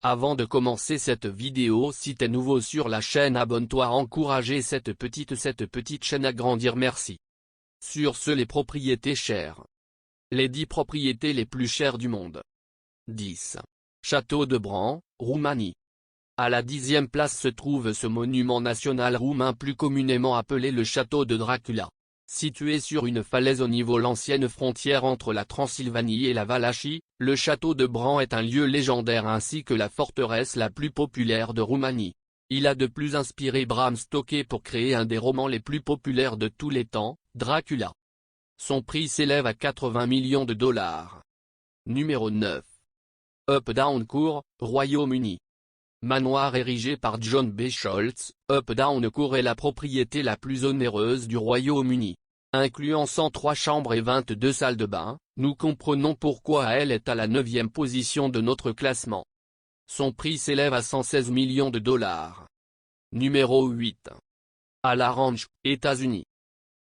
Avant de commencer cette vidéo, si t'es nouveau sur la chaîne, abonne-toi à encourager cette petite chaîne à grandir, merci. Sur ce, les propriétés chères. Les 10 propriétés les plus chères du monde. 10. Château de Bran, Roumanie. À la 10e place se trouve ce monument national roumain plus communément appelé le château de Dracula. Situé sur une falaise au niveau l'ancienne frontière entre la Transylvanie et la Valachie, le château de Bran est un lieu légendaire ainsi que la forteresse la plus populaire de Roumanie. Il a de plus inspiré Bram Stoker pour créer un des romans les plus populaires de tous les temps, Dracula. Son prix s'élève à 80 millions de dollars. Numéro 9. Updown Court, Royaume-Uni. Manoir érigé par John B. Scholz, Updown Court est la propriété la plus onéreuse du Royaume-Uni. Incluant 103 chambres et 22 salles de bain, nous comprenons pourquoi elle est à la 9e position de notre classement. Son prix s'élève à 116 millions de dollars. Numéro 8. Ala Ranch, États-Unis.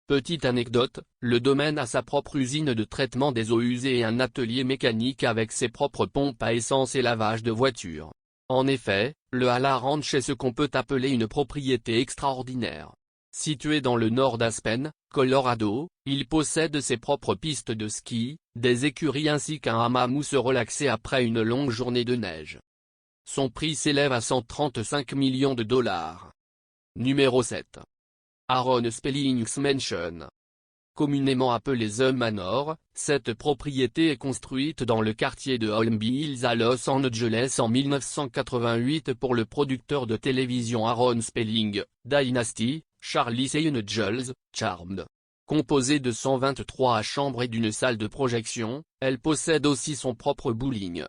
Petite anecdote, le domaine a sa propre usine de traitement des eaux usées et un atelier mécanique avec ses propres pompes à essence et lavage de voitures. En effet, le Ala Ranch est ce qu'on peut appeler une propriété extraordinaire. Situé dans le nord d'Aspen, Colorado, il possède ses propres pistes de ski, des écuries ainsi qu'un hammam où se relaxer après une longue journée de neige. Son prix s'élève à 135 millions de dollars. Numéro 7. Aaron Spelling's Mansion. Communément appelée The Manor, cette propriété est construite dans le quartier de Holmby Hills à Los Angeles en 1988 pour le producteur de télévision Aaron Spelling, Dynasty, Charlie's Angels, Charmed. Composée de 123 chambres et d'une salle de projection, elle possède aussi son propre bowling.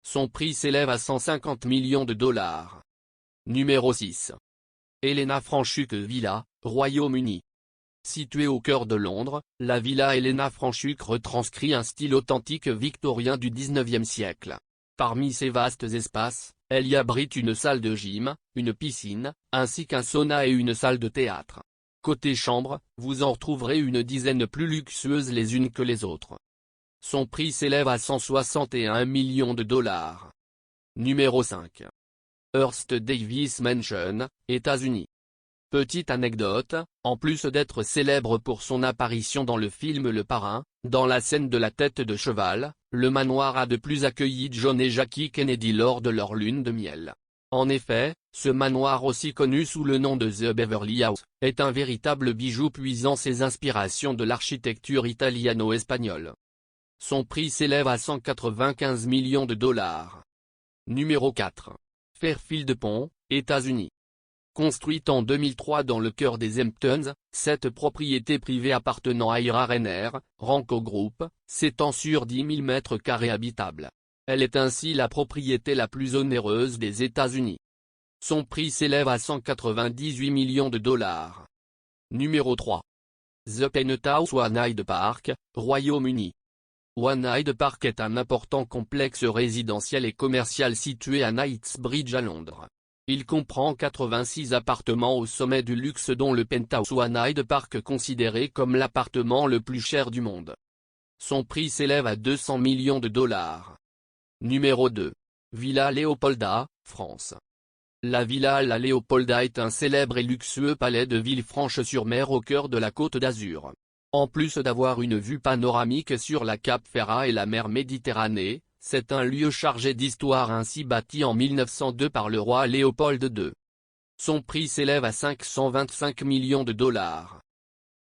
Son prix s'élève à 150 millions de dollars. Numéro 6. Helena Franschhoek Villa, Royaume-Uni. Située au cœur de Londres, la villa Helena Franschhoek retranscrit un style authentique victorien du XIXe siècle. Parmi ses vastes espaces, elle y abrite une salle de gym, une piscine, ainsi qu'un sauna et une salle de théâtre. Côté chambre, vous en retrouverez une dizaine plus luxueuses les unes que les autres. Son prix s'élève à 161 millions de dollars. Numéro 5. Hearst Davis Mansion, États-Unis. Petite anecdote, en plus d'être célèbre pour son apparition dans le film Le Parrain, dans la scène de la tête de cheval, le manoir a de plus accueilli John et Jackie Kennedy lors de leur lune de miel. En effet, ce manoir aussi connu sous le nom de The Beverly House, est un véritable bijou puisant ses inspirations de l'architecture italiano-espagnole. Son prix s'élève à 195 millions de dollars. Numéro 4. Fairfield Pond, États-Unis. Construite en 2003 dans le cœur des Hamptons, cette propriété privée appartenant à Ira Rainer, Ranco Group, s'étend sur 10 000 m² habitables. Elle est ainsi la propriété la plus onéreuse des États-Unis. Son prix s'élève à 198 millions de dollars. Numéro 3. The Penthouse One Hyde Park, Royaume-Uni. One Hyde Park est un important complexe résidentiel et commercial situé à Knightsbridge à Londres. Il comprend 86 appartements au sommet du luxe dont le Penthouse One Hyde Park considéré comme l'appartement le plus cher du monde. Son prix s'élève à 200 millions de dollars. Numéro 2. Villa Leopolda, France. La Villa La Leopolda est un célèbre et luxueux palais de Villefranche-sur-Mer au cœur de la Côte d'Azur. En plus d'avoir une vue panoramique sur la Cap Ferrat et la mer Méditerranée, c'est un lieu chargé d'histoire ainsi bâti en 1902 par le roi Léopold II. Son prix s'élève à 525 millions de dollars.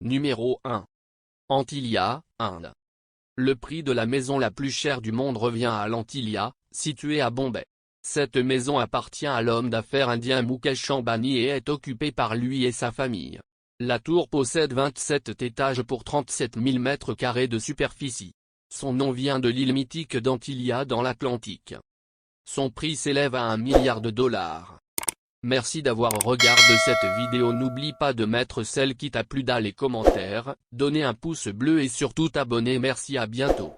Numéro 1. Antilia, Inde. Le prix de la maison la plus chère du monde revient à l'Antilia, située à Bombay. Cette maison appartient à l'homme d'affaires indien Mukesh Ambani et est occupée par lui et sa famille. La tour possède 27 étages pour 37 000 m² de superficie. Son nom vient de l'île mythique d'Antilia dans l'Atlantique. Son prix s'élève à 1 milliard de dollars. Merci d'avoir regardé cette vidéo, n'oublie pas de mettre celle qui t'a plu dans les commentaires, donner un pouce bleu et surtout t'abonner. Merci, à bientôt.